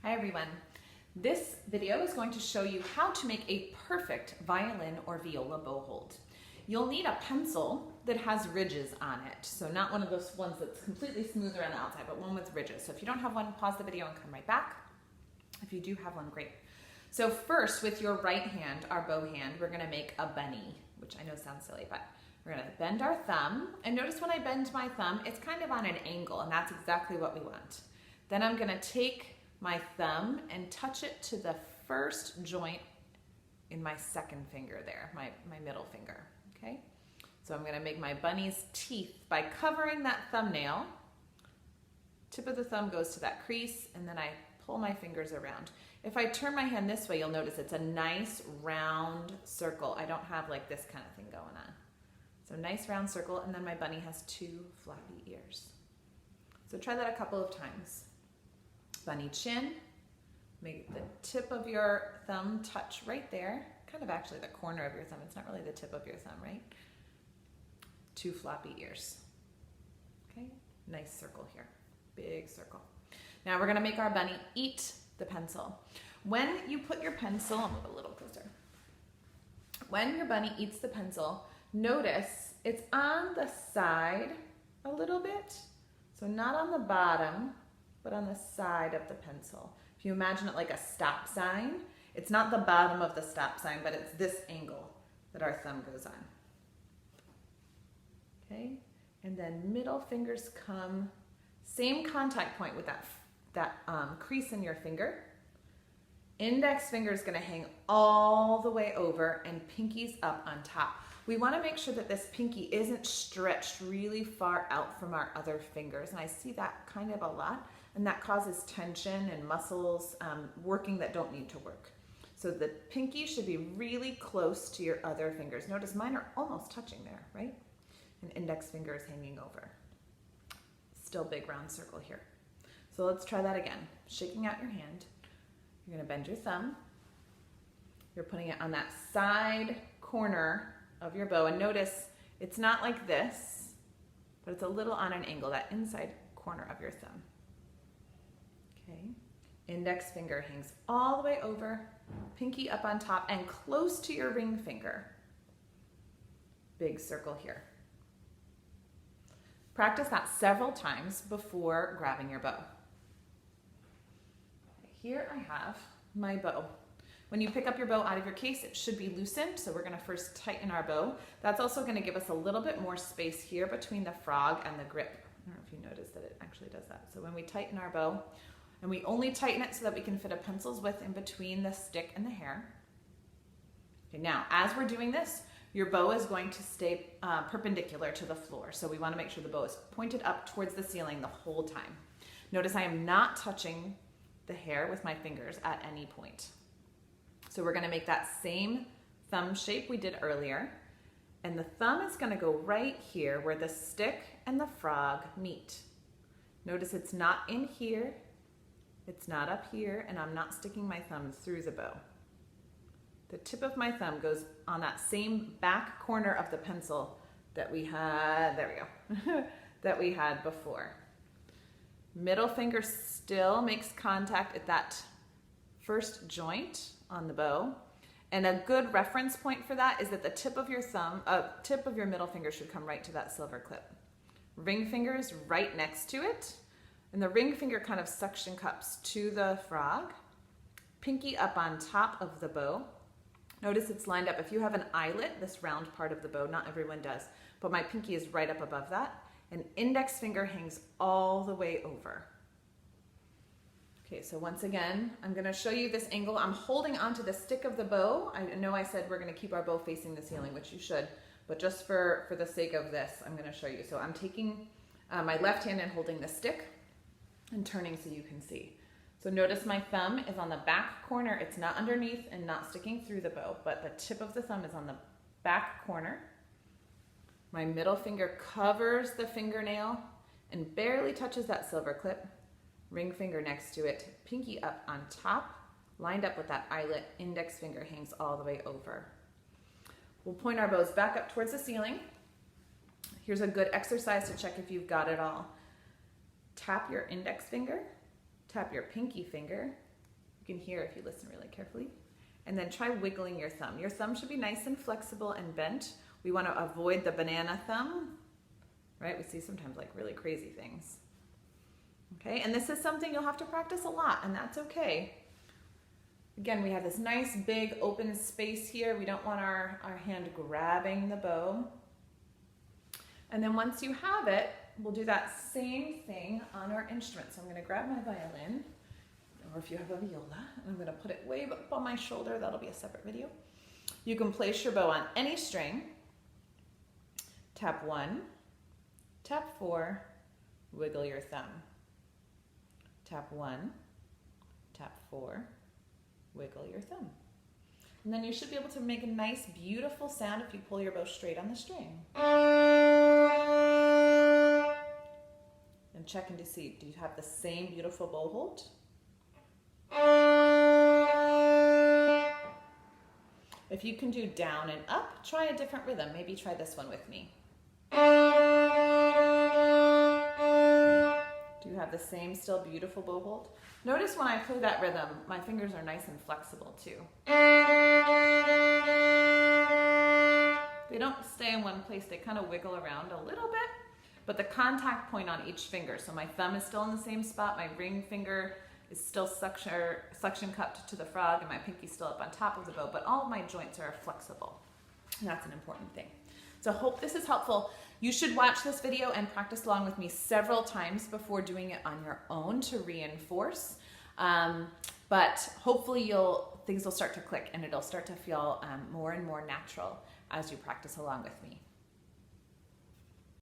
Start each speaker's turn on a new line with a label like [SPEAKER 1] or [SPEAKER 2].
[SPEAKER 1] Hi everyone. This video is going to show you how to make a perfect violin or viola bow hold. You'll need a pencil that has ridges on it. So not one of those ones that's completely smooth around the outside, but one with ridges. So if you don't have one, pause the video and come right back. If you do have one, great. So first, with your right hand, our bow hand, we're gonna make a bunny, which I know sounds silly, but we're gonna bend our thumb. And notice when I bend my thumb, it's kind of on an angle, and that's exactly what we want. Then I'm gonna take my thumb and touch it to the first joint in my second finger there, my middle finger, okay? So I'm gonna make my bunny's teeth by covering that thumbnail. Tip of the thumb goes to that crease, and then I pull my fingers around. If I turn my hand this way, you'll notice it's a nice round circle. I don't have like this kind of thing going on. So nice round circle, and then my bunny has two floppy ears. So try that a couple of times. Bunny chin, make the tip of your thumb touch right there, kind of actually the corner of your thumb, it's not really the tip of your thumb, right? Two floppy ears, okay? Nice circle here, big circle. Now we're gonna make our bunny eat the pencil. When you put your pencil, I'll move a little closer. When your bunny eats the pencil, notice it's on the side a little bit, so not on the bottom, but on the side of the pencil. If you imagine it like a stop sign, it's not the bottom of the stop sign, but it's this angle that our thumb goes on. Okay, and then middle fingers come, same contact point with that crease in your finger. Index finger is gonna hang all the way over and pinky's up on top. We wanna make sure that this pinky isn't stretched really far out from our other fingers, and I see that kind of a lot. And that causes tension and muscles working that don't need to work. So the pinky should be really close to your other fingers. Notice mine are almost touching there, right? And index finger is hanging over. Still big round circle here. So let's try that again. Shaking out your hand. You're gonna bend your thumb. You're putting it on that side corner of your bow. And notice it's not like this, but it's a little on an angle, that inside corner of your thumb. Okay, index finger hangs all the way over, pinky up on top and close to your ring finger. Big circle here. Practice that several times before grabbing your bow. Here I have my bow. When you pick up your bow out of your case, it should be loosened, so we're gonna first tighten our bow. That's also gonna give us a little bit more space here between the frog and the grip. I don't know if you noticed that it actually does that. So when we tighten our bow, and we only tighten it so that we can fit a pencil's width in between the stick and the hair. Okay, now, as we're doing this, your bow is going to stay perpendicular to the floor. So we want to make sure the bow is pointed up towards the ceiling the whole time. Notice I am not touching the hair with my fingers at any point. So we're going to make that same thumb shape we did earlier. And the thumb is going to go right here where the stick and the frog meet. Notice it's not in here. It's not up here, and I'm not sticking my thumb through the bow. The tip of my thumb goes on that same back corner of the pencil that we had, there we go, that we had before. Middle finger still makes contact at that first joint on the bow. And a good reference point for that is that the tip of your middle finger should come right to that silver clip. Ring finger is right next to it. And the ring finger kind of suction cups to the frog. Pinky up on top of the bow. Notice it's lined up. If you have an eyelet, this round part of the bow, not everyone does, but my pinky is right up above that. And index finger hangs all the way over. Okay, so once again, I'm gonna show you this angle. I'm holding onto the stick of the bow. I know I said we're gonna keep our bow facing the ceiling, which you should, but just for the sake of this, I'm gonna show you. So I'm taking my left hand and holding the stick, and turning so you can see. So notice my thumb is on the back corner. It's not underneath and not sticking through the bow, but the tip of the thumb is on the back corner. My middle finger covers the fingernail and barely touches that silver clip. Ring finger next to it, pinky up on top, lined up with that eyelet, index finger hangs all the way over. We'll point our bows back up towards the ceiling. Here's a good exercise to check if you've got it all. Tap your index finger, tap your pinky finger, You can hear if you listen really carefully. And then try wiggling your thumb. Your thumb should be nice and flexible and bent. We want to avoid the banana thumb, right? We see sometimes like really crazy things. Okay, and this is something you'll have to practice a lot, and that's okay. Again, we have this nice big open space here. We don't want our hand grabbing the bow. And then once you have it, we'll do that same thing on our instrument. So I'm going to grab my violin, or if you have a viola, and I'm going to put it way up on my shoulder. That'll be a separate video. You can place your bow on any string. Tap 1, tap 4, wiggle your thumb. Tap 1, tap 4, wiggle your thumb. And then you should be able to make a nice, beautiful sound if you pull your bow straight on the string. And checking to see, do you have the same beautiful bow hold? If you can do down and up, try a different rhythm. Maybe try this one with me. Do you have the same still beautiful bow hold? Notice when I play that rhythm, my fingers are nice and flexible too. They don't stay in one place, they kind of wiggle around a little bit, but the contact point on each finger, so my thumb is still in the same spot, my ring finger is still suction cupped to the frog, and my pinky's still up on top of the bow, but all of my joints are flexible. And that's an important thing. So I hope this is helpful. You should watch this video and practice along with me several times before doing it on your own to reinforce. But hopefully things will start to click and it'll start to feel more and more natural as you practice along with me.